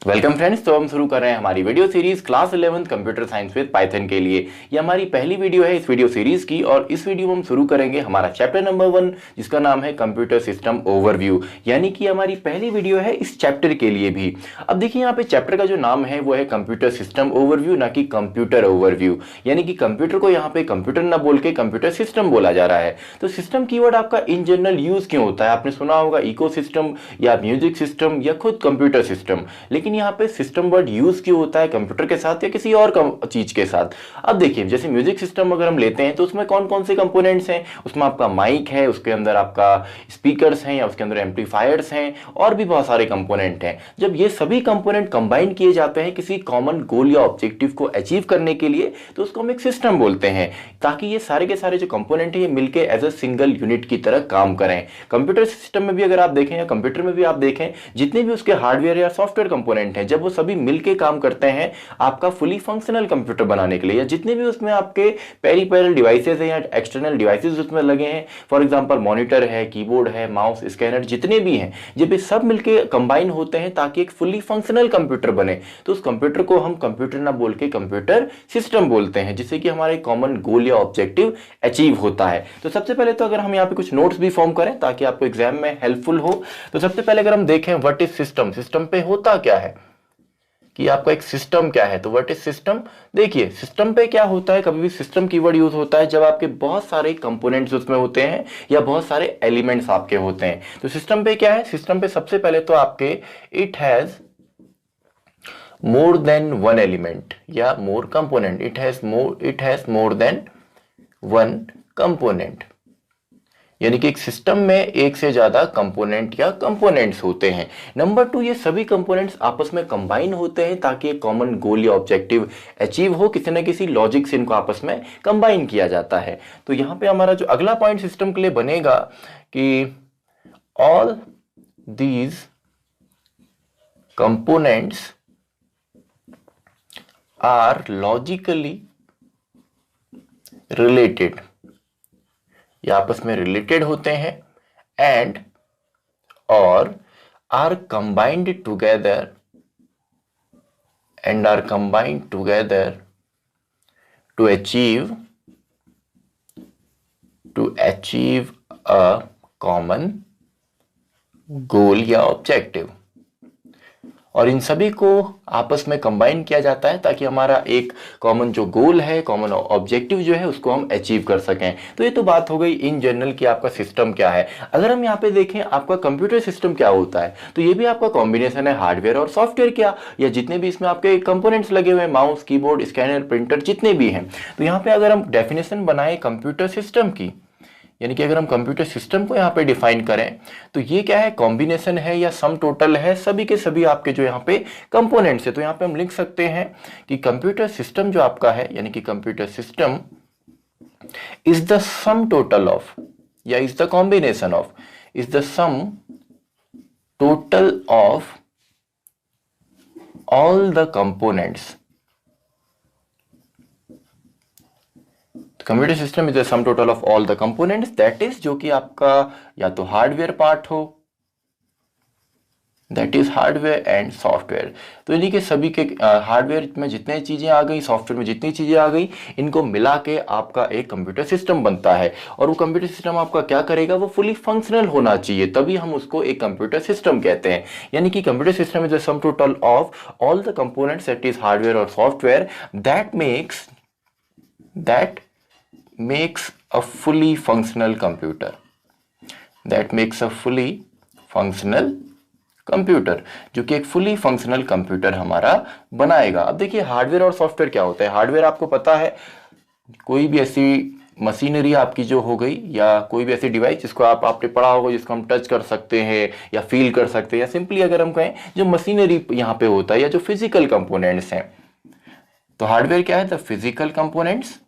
Welcome friends. तो हम शुरू कर रहे हैं हमारी video series class 11 computer science with Python के लिए। ये हमारी पहली वीडियो है इस वीडियो सीरीज की और इस वीडियो में हम शुरू करेंगे हमारा चैप्टर नंबर 1 जिसका नाम है कंप्यूटर सिस्टम ओवरव्यू। यानी कि हमारी पहली वीडियो है इस चैप्टर के लिए भी। अब देखिए यहाँ पे चैप्टर का जो नाम है वो है कंप्यूटर सिस्टम ओवरव्यू, ना कि कंप्यूटर ओवरव्यू। यानी कि कंप्यूटर को यहाँ पे कंप्यूटर ना बोल के कंप्यूटर सिस्टम बोला जा रहा है। तो सिस्टम कीवर्ड आपका इन जनरल यूज क्यों होता है? आपने सुना होगा इको सिस्टम या म्यूजिक सिस्टम या खुद कंप्यूटर सिस्टम, लेकिन यहाँ पे सिस्टम वर्ड यूज क्यों होता है कंप्यूटर के साथ या किसी और चीज के साथ? अब देखिए जैसे म्यूजिक सिस्टम अगर हम लेते हैं तो उसमें कौन कौन से कंपोनेंट्स हैं? उसमें आपका माइक है, उसके अंदर आपका स्पीकर्स हैं या उसके अंदर एम्पलीफायर्स हैं और भी बहुत सारे कंपोनेंट हैं। जब ये सभी कंपोनेंट कंबाइन किए जाते हैं किसी कॉमन गोल या ऑब्जेक्टिव को अचीव करने के लिए तो उसको हम एक सिस्टम बोलते हैं, ताकि ये सारे के सारे जो कंपोनेंट है ये मिलके एज अ सिंगल यूनिट की तरह काम करें। कंप्यूटर सिस्टम में भी अगर आप देखें या कंप्यूटर में भी आप देखें, जितने भी उसके हार्डवेयर या सॉफ्टवेयर कंपोनेंट हैं जब वो सभी मिलके काम करते हैं आपका फुली फंक्शनल कंप्यूटर बनाने के लिए, या जितने भी उसमें आपके पेरिफेरल डिवाइसेस हैं या एक्सटर्नल डिवाइसेस उसमें लगे हैं, फॉर एग्जांपल मॉनिटर है, कीबोर्ड है, माउस, स्कैनर, जितने भी हैं जब ये सब मिलके कंबाइन होते हैं ताकि एक फुली फंक्शनल कंप्यूटर बने, तो उस कंप्यूटर को हम कंप्यूटर ना बोल के कंप्यूटर सिस्टम बोलते हैं, जिससे कि हमारे कॉमन गोल या ऑब्जेक्टिव अचीव होता है। तो सबसे पहले तो अगर हम यहाँ पे कुछ नोट्स भी फॉर्म करें ताकि आपको एग्जाम में हेल्पफुल हो, तो सबसे पहले अगर हम देखें व्हाट इज सिस्टम, सिस्टम पे होता क्या है कि आपका एक सिस्टम क्या है, तो व्हाट इज सिस्टम। देखिए सिस्टम पे क्या होता है, कभी भी सिस्टम कीवर्ड यूज होता है जब आपके बहुत सारे कंपोनेंट्स उसमें होते हैं या बहुत सारे एलिमेंट्स आपके होते हैं। तो सिस्टम पे क्या है, सिस्टम पे सबसे पहले तो आपके it has more than one element या more component, it has more than one component, यानी कि एक सिस्टम में एक से ज्यादा कंपोनेंट या कंपोनेंट्स होते हैं। नंबर 2, ये सभी कंपोनेंट्स आपस में कंबाइन होते हैं ताकि एक कॉमन गोल या ऑब्जेक्टिव अचीव हो, किसी न किसी लॉजिक से इनको आपस में कंबाइन किया जाता है। तो यहां पे हमारा जो अगला पॉइंट सिस्टम के लिए बनेगा कि all these components are logically related, ये आपस में रिलेटेड होते हैं एंड और are combined together to achieve a common goal या ऑब्जेक्टिव। और इन सभी को आपस में कंबाइन किया जाता है ताकि हमारा एक कॉमन जो गोल है, कॉमन ऑब्जेक्टिव जो है उसको हम अचीव कर सकें। तो ये तो बात हो गई इन जनरल कि आपका सिस्टम क्या है। अगर हम यहाँ पे देखें आपका कंप्यूटर सिस्टम क्या होता है, तो ये भी आपका कॉम्बिनेशन है हार्डवेयर और सॉफ्टवेयर क्या, या जितने भी इसमें आपके कंपोनेंट्स लगे हुए हैं, माउस, कीबोर्ड, स्कैनर, प्रिंटर, जितने भी हैं। तो यहाँ पे अगर हम डेफिनेशन बनाए कंप्यूटर सिस्टम की, यानी कि अगर हम कंप्यूटर सिस्टम को यहाँ पे डिफाइन करें तो ये क्या है, कॉम्बिनेशन है या सम टोटल है सभी के सभी आपके जो यहाँ पे कंपोनेंट्स है। तो यहाँ पे हम लिख सकते हैं कि कंप्यूटर सिस्टम जो आपका है, यानी कि computer system is the sum total of या is the combination of, is the sum total of all the components. Computer system is the sum total of all the components, that is जो कि आपका या तो hardware part हो, that is hardware and software. तो यानी कि सभी के हार्डवेयर में जितने चीजें आ गई, सॉफ्टवेयर में जितनी चीजें आ गई, इनको मिला के आपका एक कंप्यूटर सिस्टम बनता है। और वो कंप्यूटर सिस्टम आपका क्या करेगा, वो फुली फंक्शनल होना चाहिए, तभी हम उसको एक कंप्यूटर सिस्टम कहते हैं। यानी कि computer system is the sum total of all the components, that is hardware और software, that makes a fully functional computer, that makes a fully functional computer, जो कि एक फुली फंक्शनल कंप्यूटर हमारा बनाएगा। अब देखिए हार्डवेयर और सॉफ्टवेयर क्या होता है। हार्डवेयर आपको पता है, कोई भी ऐसी मशीनरी आपकी जो हो गई या कोई भी ऐसी डिवाइस जिसको आपने पढ़ा होगा, जिसको हम टच कर सकते हैं या फील कर सकते हैं, या सिंपली अगर हम कहें जो मशीनरी यहाँ पे होता है या जो फिजिकल कंपोनेंट्स हैं। तो हार्डवेयर क्या है, द फिजिकल कंपोनेंट्स,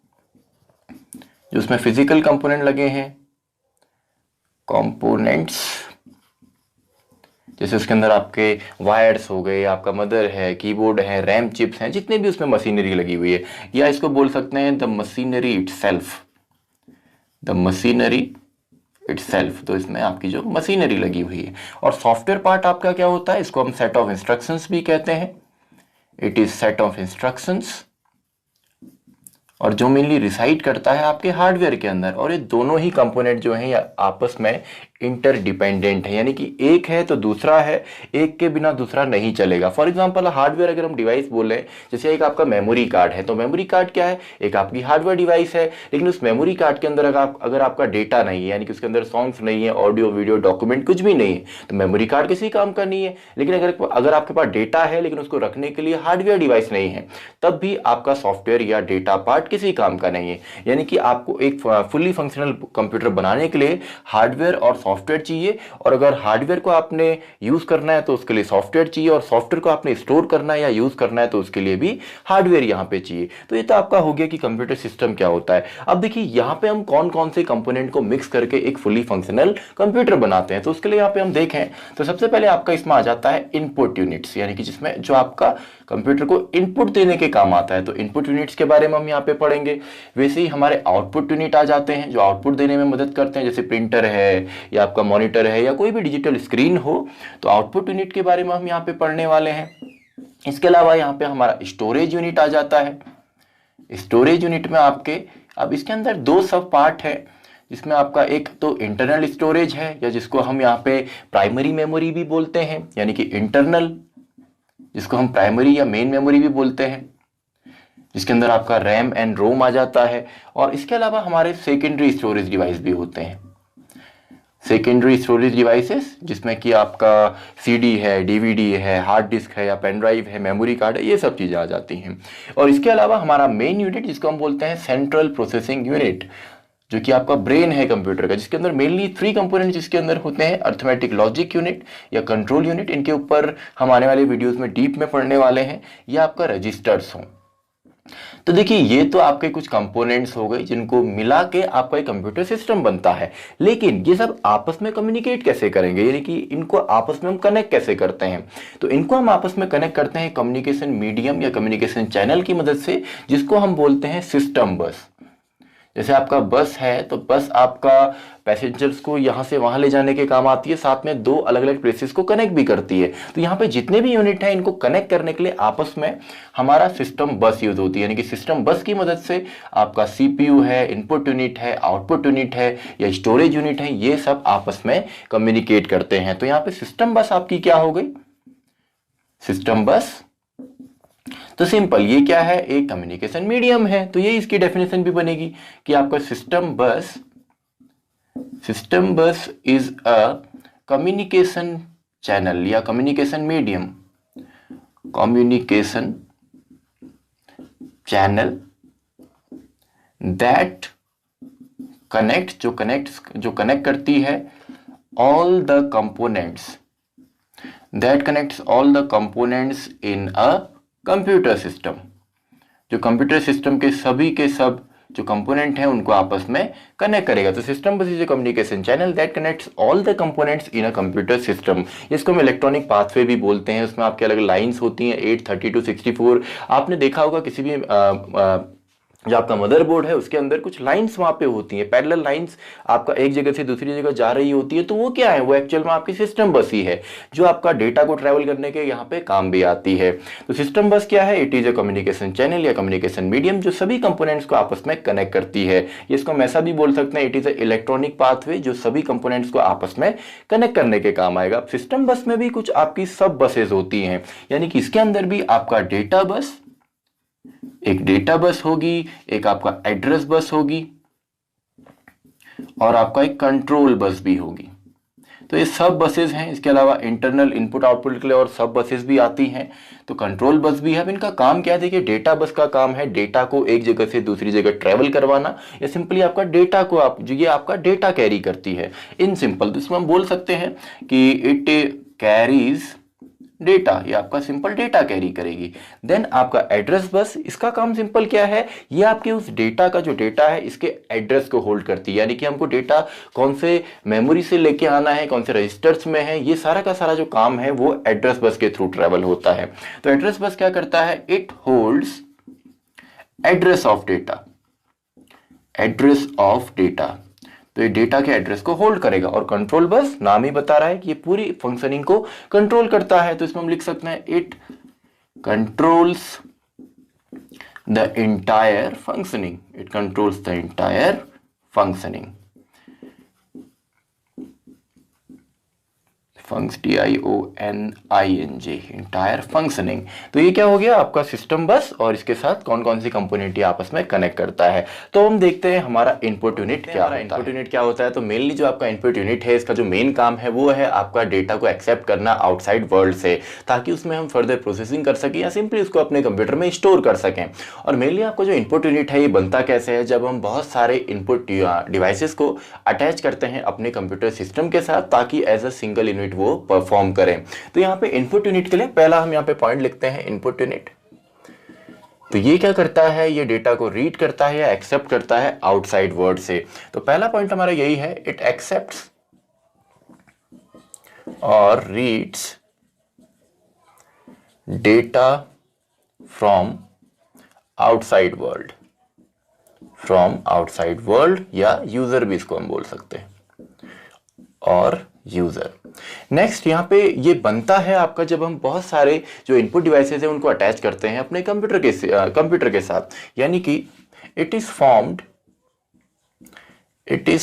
जो उसमें फिजिकल कंपोनेंट लगे हैं, कंपोनेंट्स जैसे उसके अंदर आपके वायर्स हो गए, आपका मदर है, कीबोर्ड है, रैम चिप्स हैं, जितने भी उसमें मशीनरी लगी हुई है, या इसको बोल सकते हैं the machinery itself, the machinery itself, तो इसमें आपकी जो मशीनरी लगी हुई है। और सॉफ्टवेयर पार्ट आपका क्या होता है, इसको हम सेट ऑफ इंस्ट्रक्शंस भी कहते हैं। It is set of instructions, और जो मेनली रिसाइड करता है आपके हार्डवेयर के अंदर। और ये दोनों ही कंपोनेंट जो हैं आपस में इंटरडिपेंडेंट है, यानी कि एक है तो दूसरा है, एक के बिना दूसरा नहीं चलेगा। फॉर एग्जांपल हार्डवेयर अगर हम डिवाइस बोले, जैसे एक आपका मेमोरी कार्ड है, तो मेमोरी कार्ड क्या है, एक आपकी हार्डवेयर डिवाइस है, लेकिन उस मेमोरी कार्ड के अंदर अगर आपका डेटा नहीं है, यानी कि उसके अंदर सॉन्ग्स नहीं है, ऑडियो वीडियो डॉक्यूमेंट कुछ भी नहीं है, तो मेमोरी कार्ड किसी काम का नहीं है। लेकिन अगर आपके पास डेटा है लेकिन उसको रखने के लिए हार्डवेयर डिवाइस नहीं है, तब भी आपका सॉफ्टवेयर या डेटा पार्ट किसी काम का नहीं है। यानी कि आपको एक फुल्ली फंक्शनल कंप्यूटर बनाने के लिए हार्डवेयर और सॉफ्टवेयर चाहिए, और अगर हार्डवेयर को आपने यूज करना है तो उसके लिए सॉफ्टवेयर चाहिए, और सॉफ्टवेयर को आपने स्टोर करना है या यूज करना है तो उसके लिए भी हार्डवेयर यहां पे चाहिए। तो ये तो आपका हो गया कि कंप्यूटर सिस्टम क्या होता है। अब देखिए यहां पे हम कौन कौन से कंपोनेंट को मिक्स करके एक फुल्ली फंक्शनल कंप्यूटर बनाते हैं। तो उसके लिए यहां पे हम देखें तो सबसे पहले आपका इसमें आ जाता है इनपुट यूनिट्स, यानी कि जिसमें जो आपका कंप्यूटर को इनपुट देने के काम आता है। तो इनपुट यूनिट्स के बारे में हम यहाँ पे पढ़ेंगे। वैसे ही हमारे आउटपुट यूनिट आ जाते हैं जो आउटपुट देने में मदद करते हैं, जैसे प्रिंटर है या आपका मॉनिटर है या कोई भी डिजिटल स्क्रीन हो, तो आउटपुट यूनिट के बारे में हम यहाँ पे पढ़ने वाले हैं। इसके अलावा यहाँ पे हमारा स्टोरेज यूनिट आ जाता है। स्टोरेज यूनिट में आपके अब इसके अंदर दो सब पार्ट है, जिसमें आपका एक तो इंटरनल स्टोरेज है, या जिसको हम यहाँ पे प्राइमरी मेमोरी भी बोलते हैं, यानी कि इंटरनल, जिसको हम प्राइमरी या मेन मेमोरी भी बोलते हैं, जिसके अंदर आपका रैम एंड रोम आ जाता है। और इसके अलावा हमारे सेकेंडरी स्टोरेज डिवाइस भी होते हैं, सेकेंडरी स्टोरेज डिवाइसेस, जिसमें कि आपका सीडी है, डीवीडी है, हार्ड डिस्क है या पेन ड्राइव है, मेमोरी कार्ड है, ये सब चीज़ें आ जाती हैं। और इसके अलावा हमारा मेन यूनिट, जिसको हम बोलते हैं सेंट्रल प्रोसेसिंग यूनिट, जो कि आपका ब्रेन है कंप्यूटर का, जिसके अंदर मेनली 3 कंपोनेंट जिसके अंदर होते हैं, अर्थमेटिक लॉजिक यूनिट या कंट्रोल यूनिट, इनके ऊपर हम आने वाले वीडियोस में डीप में पढ़ने वाले हैं, या आपका रजिस्टर्स हों। तो देखिए ये तो आपके कुछ कंपोनेंट्स हो गए जिनको मिला के आपका एक कंप्यूटर सिस्टम बनता है। लेकिन ये सब आपस में कम्युनिकेट कैसे करेंगे, यानी कि इनको आपस में हम कनेक्ट कैसे करते हैं। तो इनको हम आपस में कनेक्ट करते हैं कम्युनिकेशन मीडियम या कम्युनिकेशन चैनल की मदद से, जिसको हम बोलते हैं सिस्टम बस। जैसे आपका बस है तो बस आपका पैसेंजर्स को यहाँ से वहां ले जाने के काम आती है, साथ में 2 अलग अलग प्लेसेस को कनेक्ट भी करती है। तो यहाँ पे जितने भी यूनिट हैं इनको कनेक्ट करने के लिए आपस में हमारा सिस्टम बस यूज होती है, यानी कि सिस्टम बस की मदद से आपका सीपीयू है, इनपुट यूनिट है, आउटपुट यूनिट है या स्टोरेज यूनिट है, ये सब आपस में कम्युनिकेट करते हैं। तो यहाँ पे सिस्टम बस आपकी क्या हो गई, सिस्टम बस। तो सिंपल, ये क्या है, एक कम्युनिकेशन मीडियम है। तो ये इसकी डेफिनेशन भी बनेगी कि आपका सिस्टम बस इज अ कम्युनिकेशन चैनल या communication medium, communication channel that connect, जो कनेक्ट करती है all the components, that connects all the components in a computer system, जो कंप्यूटर सिस्टम के सब जो कंपोनेंट हैं उनको आपस में कनेक्ट करेगा। तो सिस्टम बस is a communication channel that connects all the components in a computer system. इसको हम इलेक्ट्रॉनिक पाथवे भी बोलते हैं। उसमें आपके अलग लाइंस होती हैं 8, 32, 64। आपने देखा होगा किसी भी जो आपका मदरबोर्ड है उसके अंदर कुछ लाइंस वहां पे होती हैं, पैरेलल लाइंस आपका एक जगह से दूसरी जगह जा रही होती है। तो वो क्या है, वो एक्चुअल में आपकी सिस्टम बस ही है, जो आपका डेटा को ट्रैवल करने के यहाँ पे काम भी आती है। तो सिस्टम बस क्या है, it is a communication channel या कम्युनिकेशन मीडियम जो सभी कंपोनेंट्स को आपस में कनेक्ट करती है। इसको हम ऐसा भी बोल सकते हैं, it is a electronic pathway जो सभी कंपोनेंट्स को आपस में कनेक्ट करने के काम आएगा। सिस्टम बस में भी कुछ आपकी सब बसेज होती हैं, यानी कि इसके अंदर भी आपका डेटा बस, एक डेटा बस होगी, एक आपका एड्रेस बस होगी और आपका एक कंट्रोल बस भी होगी। तो ये सब बसेस हैं। इसके अलावा इंटरनल इनपुट आउटपुट के लिए और सब बसेस भी आती हैं। तो कंट्रोल बस भी है। अब इनका काम क्या है, देखिए डेटा बस का काम है डेटा को एक जगह से दूसरी जगह ट्रेवल करवाना, या सिंपली आपका डेटा को ये आपका डेटा कैरी करती है इन सिंपल। तो इसमें हम बोल सकते हैं कि इट कैरीज डेटा, ये आपका सिंपल डेटा कैरी करेगी। देन आपका एड्रेस बस, इसका काम सिंपल क्या है, ये आपके उस डेटा का जो डेटा है इसके एड्रेस को होल्ड करती है, यानी कि हमको डेटा कौन से मेमोरी से लेके आना है, कौन से रजिस्टर्स में है, ये सारा का सारा जो काम है वो एड्रेस बस के थ्रू ट्रेवल होता है। तो एड्रेस बस क्या करता है, it holds address of data, address of data. तो ये डेटा के एड्रेस को होल्ड करेगा। और कंट्रोल बस नाम ही बता रहा है कि ये पूरी फंक्शनिंग को कंट्रोल करता है, तो इसमें हम लिख सकते हैं it controls the entire functioning, it controls the entire functioning, DIONING, entire functioning. तो ये क्या हो गया आपका सिस्टम बस, और इसके साथ कौन कौन सी कंपोनेंट आपस में कनेक्ट करता है। तो हम देखते हैं हमारा इनपुट यूनिट क्या होता है। इनपुट यूनिट क्या होता है, तो मेनली जो आपका इनपुट यूनिट है, इसका जो मेन काम है वो है आपका डेटा को एक्सेप्ट करना आउटसाइड वर्ल्ड से, ताकि उसमें हम फर्दर प्रोसेसिंग कर सकें या सिंपली उसको अपने कंप्यूटर में स्टोर कर सकें। और मेनली आपका जो इनपुट यूनिट है ये बनता कैसे है, जब हम बहुत सारे इनपुट डिवाइसेस को अटैच करते हैं अपने कंप्यूटर सिस्टम के साथ, ताकि एज अ सिंगल यूनिट वो परफॉर्म करें। तो यहाँ पे इनपुट यूनिट के लिए पहला हम यहाँ पे पॉइंट लिखते हैं इनपुट यूनिट। तो ये क्या करता है, ये डेटा को रीड करता है या एक्सेप्ट करता है आउटसाइड वर्ल्ड से। तो पहला पॉइंट हमारा यही है, इट एक्सेप्ट्स और reads data from outside world, from outside world, या यूजर भी इसको हम बोल सकते हैं, और यूजर। नेक्स्ट यहाँ पे ये बनता है आपका जब हम बहुत सारे जो इनपुट डिवाइसेस हैं उनको अटैच करते हैं अपने कंप्यूटर के साथ, यानी कि it is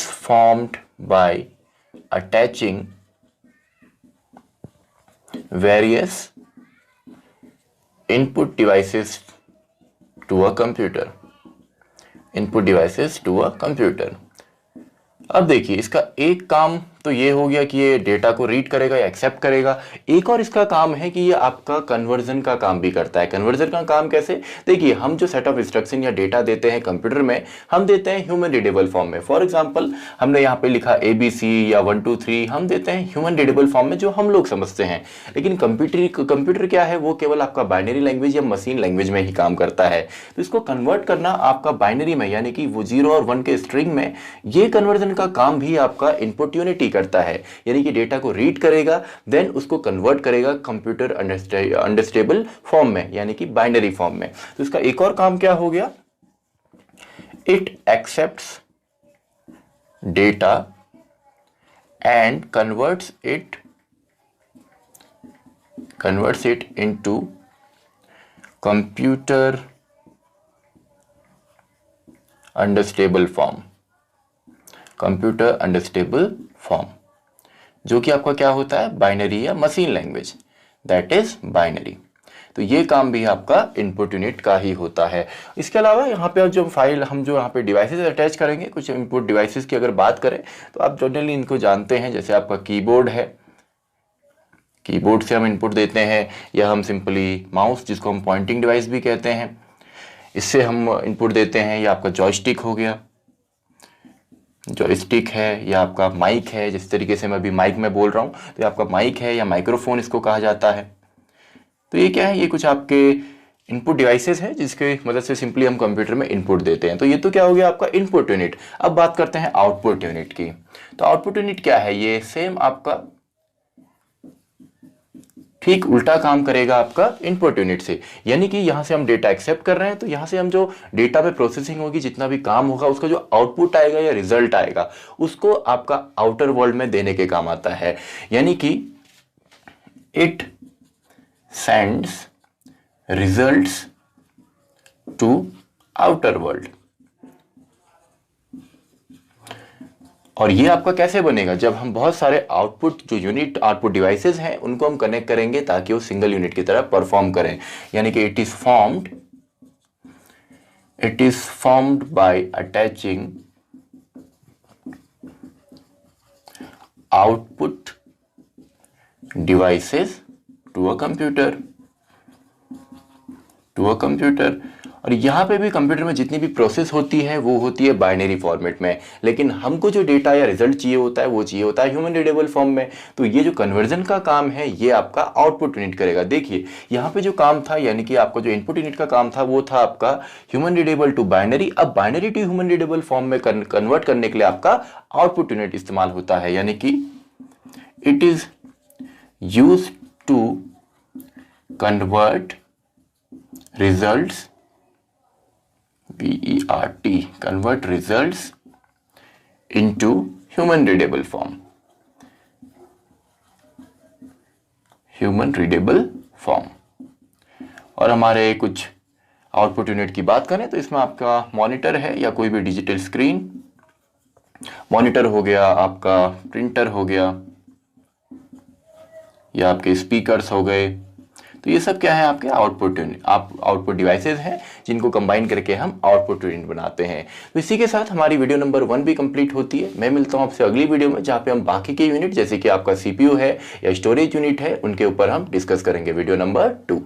formed by attaching various input devices to a computer, अब देखिए इसका एक काम तो ये हो गया कि ये डेटा को रीड करेगा या एक्सेप्ट करेगा। एक और इसका काम है कि ये आपका कन्वर्जन का काम भी करता है। कन्वर्जन का काम कैसे, देखिए हम जो सेट ऑफ इंस्ट्रक्शन या डेटा देते हैं कंप्यूटर में, हम देते हैं ह्यूमन रीडेबल फॉर्म में। फॉर एग्जांपल हमने यहाँ पे लिखा ABC या 1 2 3, हम देते हैं ह्यूमन रीडेबल फॉर्म में जो हम लोग समझते हैं। लेकिन कंप्यूटर क्या है, वो केवल आपका बाइनरी लैंग्वेज या मशीन लैंग्वेज में ही काम करता है। तो इसको कन्वर्ट करना आपका बाइनरी में, यानी कि वो 0 और 1 के स्ट्रिंग में, ये कन्वर्जन का काम भी आपका इनपुट यूनिट करता है। यानी कि डेटा को रीड करेगा, देन उसको कन्वर्ट करेगा कंप्यूटर अंडरस्टैंडेबल फॉर्म में, यानी कि बाइनरी फॉर्म में। तो इसका एक और काम क्या हो गया, it accepts data and converts it into computer understandable form, जो कि आपका क्या होता है, बाइनरी या machine language, that is binary. तो ये काम भी आपका इनपुट यूनिट का ही होता है। इसके अलावा यहाँ पे जो फाइल हम जो यहाँ पे डिवाइसेस अटैच करेंगे, कुछ इनपुट डिवाइसेस की अगर बात करें तो आप जनरली इनको जानते हैं। जैसे आपका कीबोर्ड है, कीबोर्ड से हम इनपुट देते हैं, या हम सिंपली माउस जिसको हम पॉइंटिंग डिवाइस भी कहते हैं, इससे हम इनपुट देते हैं। या आपका जॉयस्टिक हो गया, जॉयस्टिक है, या आपका माइक है, जिस तरीके से मैं अभी माइक में बोल रहा हूँ, तो ये आपका माइक है या माइक्रोफोन इसको कहा जाता है। तो ये क्या है, ये कुछ आपके इनपुट डिवाइसेस है जिसके मदद से सिंपली हम कंप्यूटर में इनपुट देते हैं। तो ये तो क्या हो गया आपका इनपुट यूनिट। अब बात करते हैं आउटपुट यूनिट की। तो आउटपुट यूनिट क्या है, ये सेम आपका ठीक उल्टा काम करेगा आपका इनपुट यूनिट से। यानी कि यहां से हम डेटा एक्सेप्ट कर रहे हैं, तो यहां से हम जो डेटा पे प्रोसेसिंग होगी, जितना भी काम होगा, उसका जो आउटपुट आएगा या रिजल्ट आएगा, उसको आपका आउटर वर्ल्ड में देने के काम आता है। यानी कि it sends results to outer world. और ये आपका कैसे बनेगा, जब हम बहुत सारे आउटपुट जो यूनिट आउटपुट डिवाइसेस हैं उनको हम कनेक्ट करेंगे ताकि वो सिंगल यूनिट की तरह परफॉर्म करें। यानी कि it is formed by attaching output devices to a computer. और यहां पे भी कंप्यूटर में जितनी भी प्रोसेस होती है वो होती है बाइनरी फॉर्मेट में, लेकिन हमको जो डेटा या रिजल्ट चाहिए होता है वो चाहिए होता है ह्यूमन रीडेबल फॉर्म में। तो ये जो कन्वर्जन का काम है ये आपका आउटपुट यूनिट करेगा। देखिए यहाँ पे जो काम था, यानी कि आपका जो इनपुट यूनिट का काम था वो था आपका ह्यूमन रीडेबल टू बाइनरी। अब binary to human readable form में कन्वर्ट करने के लिए आपका आउटपुट यूनिट इस्तेमाल होता है। यानी कि it is used to convert convert results into human readable form, human readable form. और हमारे कुछ आउटपुट यूनिट की बात करें तो इसमें आपका मॉनिटर है या कोई भी डिजिटल स्क्रीन, मॉनिटर हो गया, आपका प्रिंटर हो गया, या आपके स्पीकर्स हो गए। तो ये सब क्या है, आपके आउटपुट यूनिट, आउटपुट डिवाइसेस हैं जिनको कंबाइन करके हम आउटपुट यूनिट बनाते हैं। तो इसी के साथ हमारी वीडियो नंबर 1 भी कंप्लीट होती है। मैं मिलता हूं आपसे अगली वीडियो में, जहां पे हम बाकी के यूनिट जैसे कि आपका सीपीयू है या स्टोरेज यूनिट है उनके ऊपर हम डिस्कस करेंगे। Video number 2।